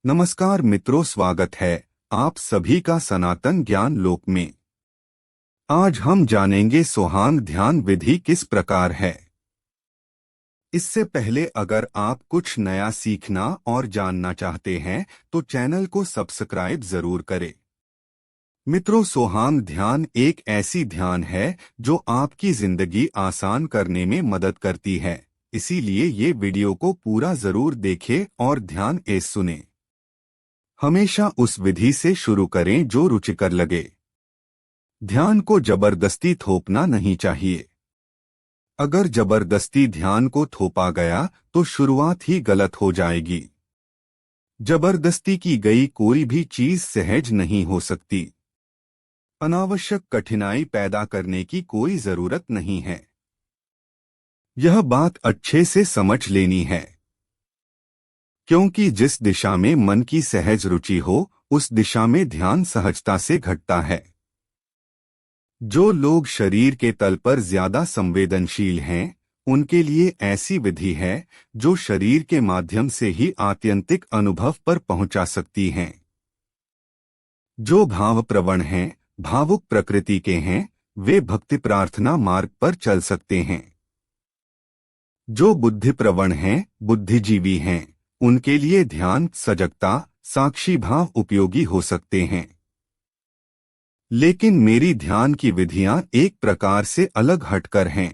नमस्कार मित्रों, स्वागत है आप सभी का सनातन ज्ञान लोक में। आज हम जानेंगे सोहान ध्यान विधि किस प्रकार है। इससे पहले अगर आप कुछ नया सीखना और जानना चाहते हैं तो चैनल को सब्सक्राइब जरूर करें। मित्रों, सोहान ध्यान एक ऐसी ध्यान है जो आपकी जिंदगी आसान करने में मदद करती है। इसीलिए ये वीडियो को पूरा जरूर देखें और ध्यान से सुनें। हमेशा उस विधि से शुरू करें जो रुचिकर लगे। ध्यान को जबरदस्ती थोपना नहीं चाहिए। अगर जबरदस्ती ध्यान को थोपा गया तो शुरुआत ही गलत हो जाएगी। जबरदस्ती की गई कोई भी चीज सहज नहीं हो सकती। अनावश्यक कठिनाई पैदा करने की कोई जरूरत नहीं है। यह बात अच्छे से समझ लेनी है, क्योंकि जिस दिशा में मन की सहज रुचि हो उस दिशा में ध्यान सहजता से घटता है। जो लोग शरीर के तल पर ज्यादा संवेदनशील हैं, उनके लिए ऐसी विधि है जो शरीर के माध्यम से ही आत्यंतिक अनुभव पर पहुंचा सकती हैं। जो भाव प्रवण हैं, भावुक प्रकृति के हैं, वे भक्ति प्रार्थना मार्ग पर चल सकते हैं। जो बुद्धि प्रवण हैं, बुद्धिजीवी हैं, उनके लिए ध्यान, सजगता, साक्षी भाव उपयोगी हो सकते हैं। लेकिन मेरी ध्यान की विधियां एक प्रकार से अलग हटकर हैं।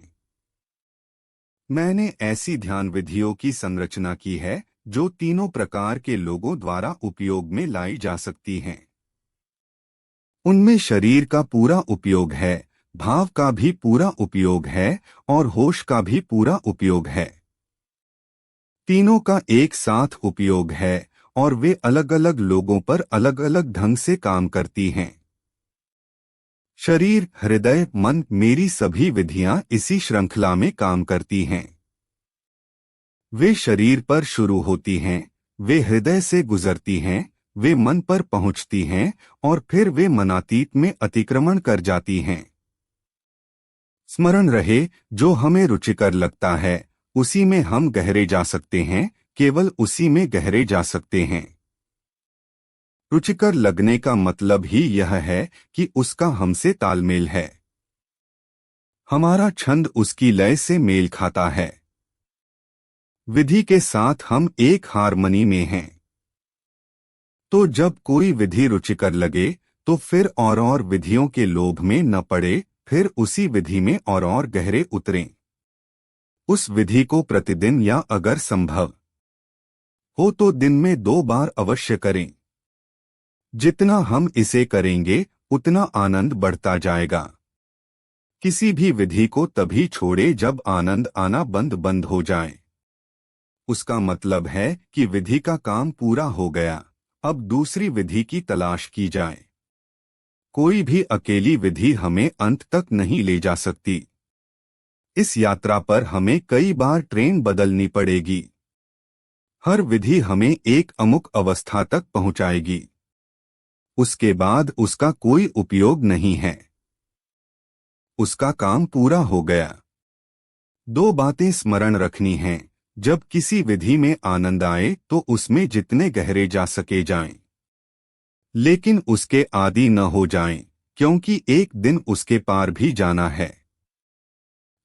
मैंने ऐसी ध्यान विधियों की संरचना की है जो तीनों प्रकार के लोगों द्वारा उपयोग में लाई जा सकती हैं। उनमें शरीर का पूरा उपयोग है, भाव का भी पूरा उपयोग है और होश का भी पूरा उपयोग है। तीनों का एक साथ उपयोग है और वे अलग अलग लोगों पर अलग अलग ढंग से काम करती हैं। शरीर, हृदय, मन, मेरी सभी विधियां इसी श्रृंखला में काम करती हैं। वे शरीर पर शुरू होती हैं, वे हृदय से गुजरती हैं, वे मन पर पहुंचती हैं और फिर वे मनातीत में अतिक्रमण कर जाती हैं। स्मरण रहे, जो हमें रुचिकर लगता है उसी में हम गहरे जा सकते हैं, केवल उसी में गहरे जा सकते हैं। रुचिकर लगने का मतलब ही यह है कि उसका हमसे तालमेल है। हमारा छंद उसकी लय से मेल खाता है। विधि के साथ हम एक हारमनी में हैं। तो जब कोई विधि रुचिकर लगे तो फिर और विधियों के लोभ में न पड़े, फिर उसी विधि में और गहरे उतरें। उस विधि को प्रतिदिन या अगर संभव हो तो दिन में 2 बार अवश्य करें। जितना हम इसे करेंगे उतना आनंद बढ़ता जाएगा। किसी भी विधि को तभी छोड़े जब आनंद आना बंद हो जाए। उसका मतलब है कि विधि का काम पूरा हो गया, अब दूसरी विधि की तलाश की जाए। कोई भी अकेली विधि हमें अंत तक नहीं ले जा सकती। इस यात्रा पर हमें कई बार ट्रेन बदलनी पड़ेगी। हर विधि हमें एक अमुक अवस्था तक पहुंचाएगी। उसके बाद उसका कोई उपयोग नहीं है। उसका काम पूरा हो गया। 2 बातें स्मरण रखनी हैं। जब किसी विधि में आनंद आए तो उसमें जितने गहरे जा सके जाएं, लेकिन उसके आदी न हो जाएं, क्योंकि एक दिन उसके पार भी जाना है।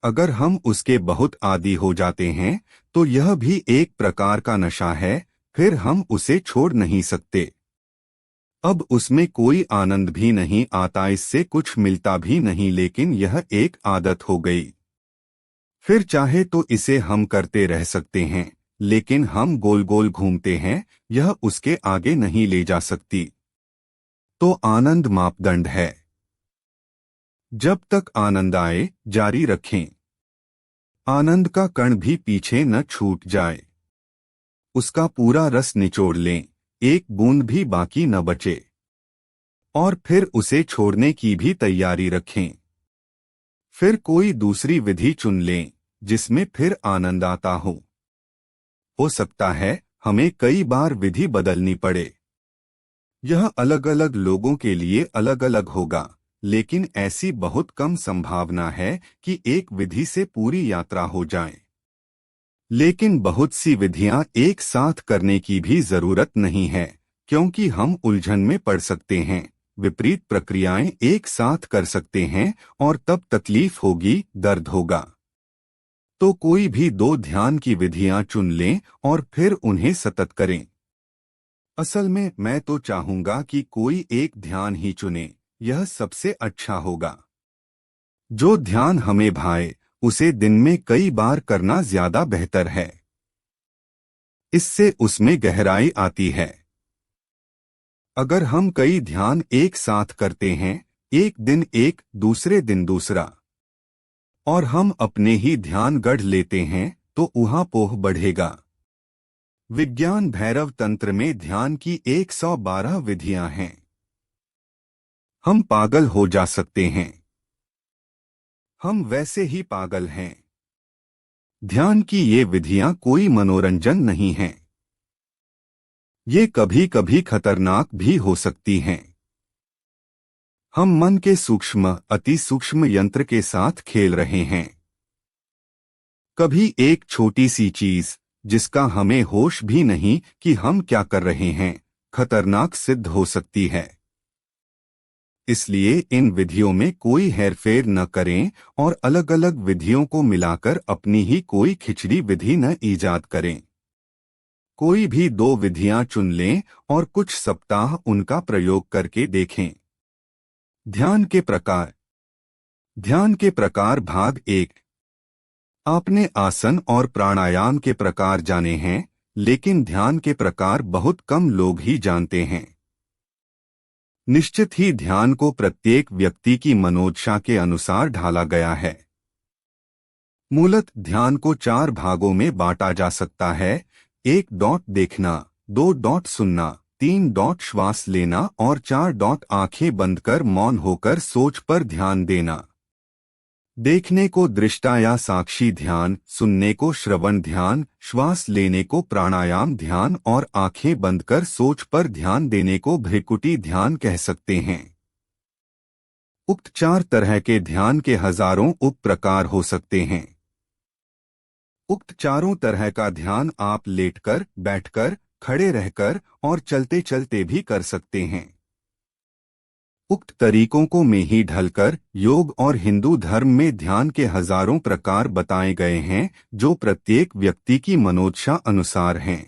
अगर हम उसके बहुत आदी हो जाते हैं तो यह भी एक प्रकार का नशा है, फिर हम उसे छोड़ नहीं सकते। अब उसमें कोई आनंद भी नहीं आता, इससे कुछ मिलता भी नहीं, लेकिन यह एक आदत हो गई। फिर चाहे तो इसे हम करते रह सकते हैं, लेकिन हम गोल गोल घूमते हैं, यह उसके आगे नहीं ले जा सकती। तो आनंद मापदंड है। जब तक आनंद आए जारी रखें। आनंद का कण भी पीछे न छूट जाए। उसका पूरा रस निचोड़ लें, एक बूंद भी बाकी न बचे। और फिर उसे छोड़ने की भी तैयारी रखें। फिर कोई दूसरी विधि चुन लें जिसमें फिर आनंद आता हो। हो सकता है हमें कई बार विधि बदलनी पड़े। यह अलग अलग लोगों के लिए अलग अलग होगा, लेकिन ऐसी बहुत कम संभावना है कि एक विधि से पूरी यात्रा हो जाए। लेकिन बहुत सी विधियां एक साथ करने की भी जरूरत नहीं है, क्योंकि हम उलझन में पड़ सकते हैं, विपरीत प्रक्रियाएं एक साथ कर सकते हैं और तब तकलीफ होगी, दर्द होगा। तो कोई भी दो ध्यान की विधियां चुन लें और फिर उन्हें सतत करें। असल में मैं तो चाहूंगा कि कोई एक ध्यान ही चुने, यह सबसे अच्छा होगा। जो ध्यान हमें भाए उसे दिन में कई बार करना ज्यादा बेहतर है। इससे उसमें गहराई आती है। अगर हम कई ध्यान एक साथ करते हैं, एक दिन एक, दूसरे दिन दूसरा, और हम अपने ही ध्यान गढ़ लेते हैं, तो ऊहापोह बढ़ेगा। विज्ञान भैरव तंत्र में ध्यान की 112 विधियां हैं। हम पागल हो जा सकते हैं। हम वैसे ही पागल हैं। ध्यान की ये विधियां कोई मनोरंजन नहीं हैं। ये कभी कभी खतरनाक भी हो सकती हैं। हम मन के सूक्ष्म, अति सूक्ष्म यंत्र के साथ खेल रहे हैं। कभी एक छोटी सी चीज, जिसका हमें होश भी नहीं कि हम क्या कर रहे हैं, खतरनाक सिद्ध हो सकती है। इसलिए इन विधियों में कोई हेरफेर न करें और अलग अलग विधियों को मिलाकर अपनी ही कोई खिचड़ी विधि न ईजाद करें। कोई भी दो विधियां चुन लें और कुछ सप्ताह उनका प्रयोग करके देखें। ध्यान के प्रकार। ध्यान के प्रकार भाग 1। आपने आसन और प्राणायाम के प्रकार जाने हैं, लेकिन ध्यान के प्रकार बहुत कम लोग ही जानते हैं। निश्चित ही ध्यान को प्रत्येक व्यक्ति की मनोदशा के अनुसार ढाला गया है। मूलत ध्यान को 4 भागों में बांटा जा सकता है। 1 देखना, 2 सुनना, 3 श्वास लेना और 4 आंखें बंद कर मौन होकर सोच पर ध्यान देना। देखने को दृष्टा या साक्षी ध्यान, सुनने को श्रवण ध्यान, श्वास लेने को प्राणायाम ध्यान और आंखें बंद कर सोच पर ध्यान देने को भ्रिकुटी ध्यान कह सकते हैं। उक्त 4 तरह के ध्यान के हजारों उप प्रकार हो सकते हैं। उक्त चारों तरह का ध्यान आप लेटकर, बैठकर, खड़े रहकर और चलते चलते भी कर सकते हैं। उक्त तरीकों को में ही ढलकर योग और हिंदू धर्म में ध्यान के हजारों प्रकार बताए गए हैं, जो प्रत्येक व्यक्ति की मनोदशा अनुसार हैं।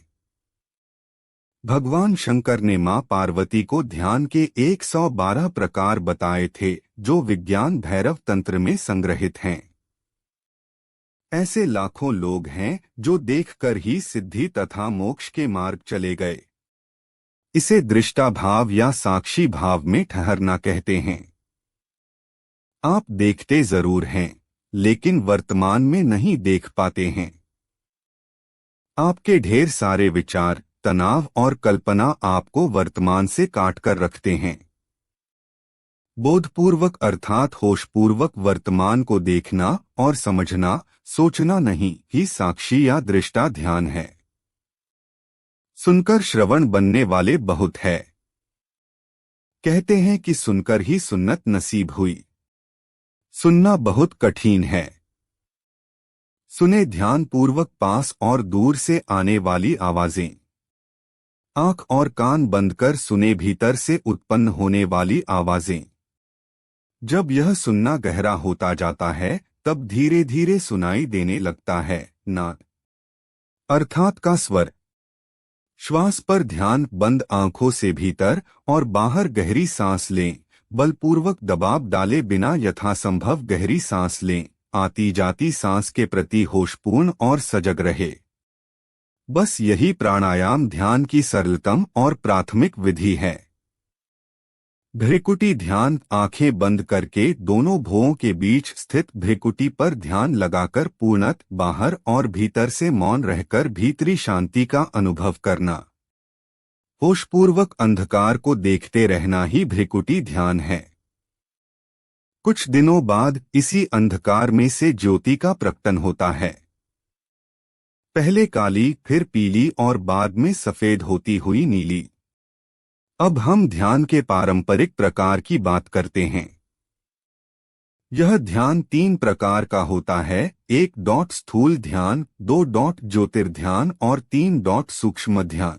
भगवान शंकर ने मां पार्वती को ध्यान के 112 प्रकार बताए थे, जो विज्ञान भैरव तंत्र में संग्रहित हैं। ऐसे लाखों लोग हैं जो देखकर ही सिद्धि तथा मोक्ष के मार्ग चले गए। इसे दृष्टा भाव या साक्षी भाव में ठहरना कहते हैं। आप देखते जरूर हैं, लेकिन वर्तमान में नहीं देख पाते हैं। आपके ढेर सारे विचार, तनाव और कल्पना आपको वर्तमान से काट कर रखते हैं। बोधपूर्वक अर्थात होशपूर्वक वर्तमान को देखना और समझना, सोचना नहीं ही साक्षी या दृष्टा ध्यान है। सुनकर श्रवण बनने वाले बहुत है। कहते हैं कि सुनकर ही सुन्नत नसीब हुई। सुनना बहुत कठिन है। सुने ध्यान पूर्वक पास और दूर से आने वाली आवाजें। आंख और कान बंद कर सुने भीतर से उत्पन्न होने वाली आवाजें। जब यह सुनना गहरा होता जाता है, तब धीरे धीरे सुनाई देने लगता है नाद, अर्थात का स्वर। श्वास पर ध्यान बंद आंखों से भीतर और बाहर गहरी सांस लें, बलपूर्वक दबाव डाले बिना यथासंभव गहरी सांस लें, आती जाती सांस के प्रति होशपूर्ण और सजग रहे। बस यही प्राणायाम ध्यान की सरलतम और प्राथमिक विधि है। भ्रिकुटी ध्यान आंखें बंद करके दोनों भुवों के बीच स्थित भ्रिकुटी पर ध्यान लगाकर पूर्णत बाहर और भीतर से मौन रहकर भीतरी शांति का अनुभव करना। होशपूर्वक अंधकार को देखते रहना ही भ्रिकुटी ध्यान है। कुछ दिनों बाद इसी अंधकार में से ज्योति का प्रकटन होता है। पहले काली, फिर पीली और बाद में सफेद होती हुई नीली। अब हम ध्यान के पारंपरिक प्रकार की बात करते हैं। यह ध्यान 3 प्रकार का होता है। 1 स्थूल ध्यान, 2 ज्योतिर्ध्यान और 3 सूक्ष्म ध्यान।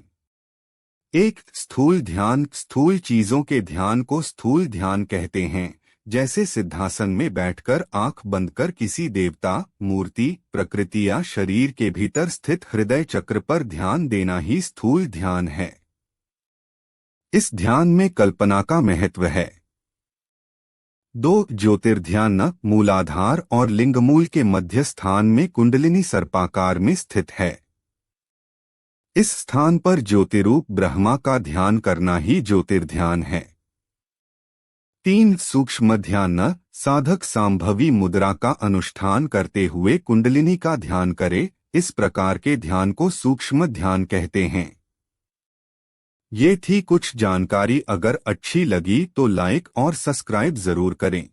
1 स्थूल ध्यान। स्थूल चीजों के ध्यान को स्थूल ध्यान कहते हैं, जैसे सिद्धासन में बैठकर आंख बंद कर किसी देवता, मूर्ति, प्रकृति या शरीर के भीतर स्थित हृदय चक्र पर ध्यान देना ही स्थूल ध्यान है। इस ध्यान में कल्पना का महत्व है। 2 ज्योतिर्ध्यान। मूलाधार और लिंगमूल के मध्य स्थान में कुंडलिनी सर्पाकार में स्थित है। इस स्थान पर ज्योतिरूप ब्रह्मा का ध्यान करना ही ज्योतिर्ध्यान है। 3 सूक्ष्म ध्यान। साधक सांभवी मुद्रा का अनुष्ठान करते हुए कुंडलिनी का ध्यान करे। इस प्रकार के ध्यान को सूक्ष्म ध्यान कहते हैं। ये थी कुछ जानकारी। अगर अच्छी लगी तो लाइक और सब्सक्राइब जरूर करें।